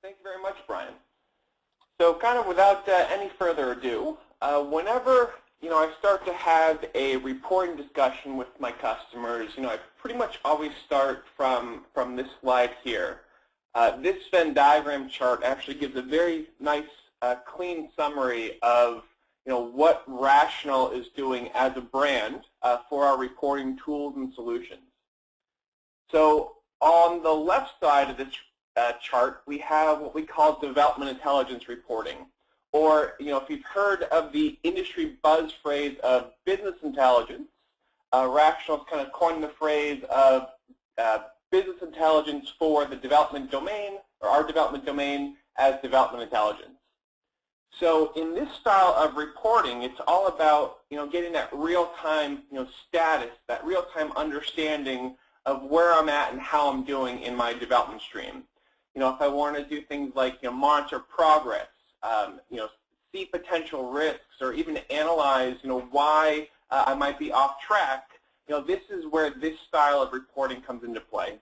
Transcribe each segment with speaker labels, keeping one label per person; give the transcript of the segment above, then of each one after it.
Speaker 1: Thank you very much, Brian. So kind of without any further ado, whenever I start to have a reporting discussion with my customers, I pretty much always start from this slide here. This Venn diagram chart actually gives a very nice, clean summary of what Rational is doing as a brand for our reporting tools and solutions. So on the left side of this chart, we have what we call development intelligence reporting. Or, if you've heard of the industry buzz phrase of business intelligence, Rational's kind of coined the phrase of business intelligence for the development domain, or our development domain, as development intelligence. So in this style of reporting, it's all about getting that real-time status, that real-time understanding of where I'm at and how I'm doing in my development stream. If I want to do things like monitor progress, see potential risks, or even analyze why I might be off track, this is where this style of reporting comes into play.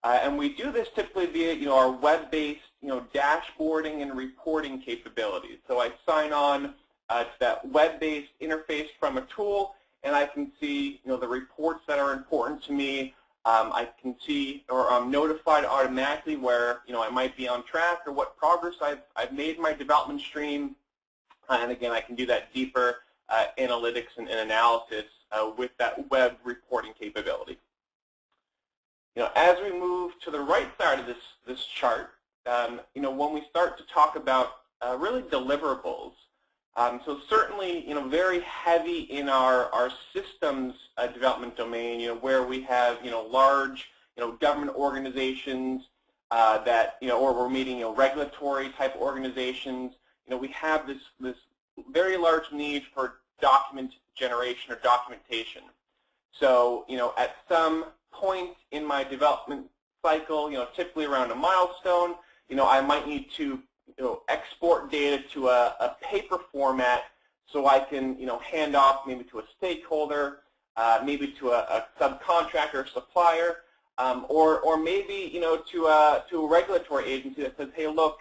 Speaker 1: And we do this typically via our web-based dashboarding and reporting capabilities. So I sign on to that web-based interface from a tool, and I can see the reports that are important to me. I can see, or I'm notified automatically where I might be on track, or what progress I've made in my development stream. And again, I can do that deeper analytics and analysis with that web reporting capability. As we move to the right side of this chart, when we start to talk about really deliverables, so certainly very heavy in our systems development domain, where we have large government organizations that or we're meeting regulatory type organizations. We have this very large need for document generation or documentation. So at some point in my development cycle, typically around a milestone, I might need to export data to a paper format so I can hand off maybe to a stakeholder, maybe to a subcontractor or supplier, or maybe to a regulatory agency that says, hey, look,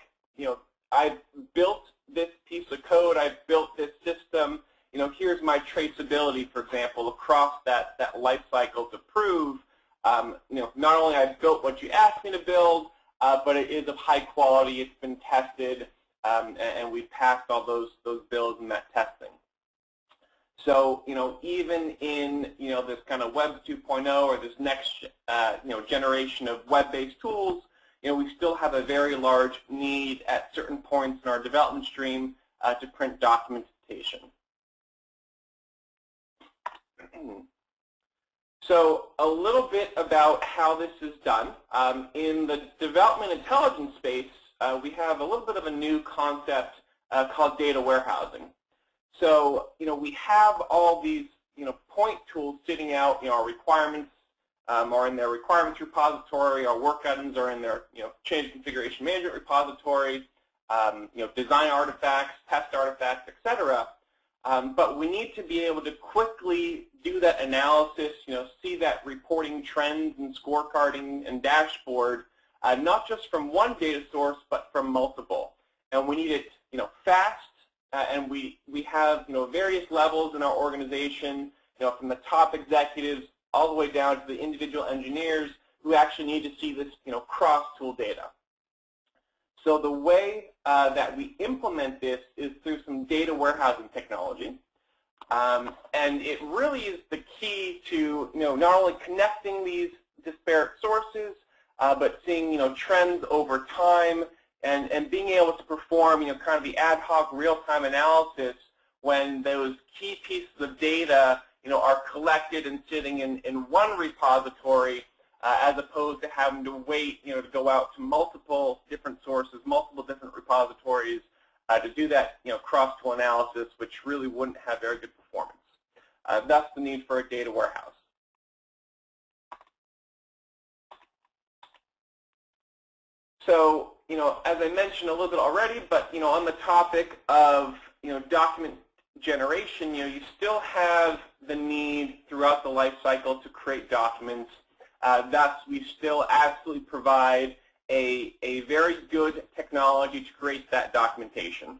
Speaker 1: I've built this piece of code, I've built this system, here's my traceability, for example, across that life cycle to prove not only I've built what you asked me to build, but it is of high quality, it's been tested, and we've passed all those builds in that testing. So even in this kind of Web 2.0 or this next generation of web-based tools, we still have a very large need at certain points in our development stream to print documentation. So a little bit about how this is done. In the development intelligence space, we have a little bit of a new concept called data warehousing. So we have all these point tools sitting out. Our requirements are in their requirements repository. Our work items are in their change configuration management repository. Design artifacts, test artifacts, etc. But we need to be able to quickly do that analysis, see that reporting trends and scorecarding and dashboard, not just from one data source, but from multiple. And we need it, fast, and we have, various levels in our organization, from the top executives all the way down to the individual engineers who actually need to see this, cross-tool data. So the way that we implement this is through some data warehousing technology. And it really is the key to not only connecting these disparate sources, but seeing trends over time and being able to perform kind of the ad hoc real-time analysis when those key pieces of data are collected and sitting in one repository, as opposed to having to wait to go out to multiple different sources, multiple different repositories to do that cross-tool analysis, which really wouldn't have very good performance. Thus the need for a data warehouse. So as I mentioned a little bit already, but on the topic of document generation, you still have the need throughout the life cycle to create documents. Thus, we still absolutely provide a very good technology to create that documentation.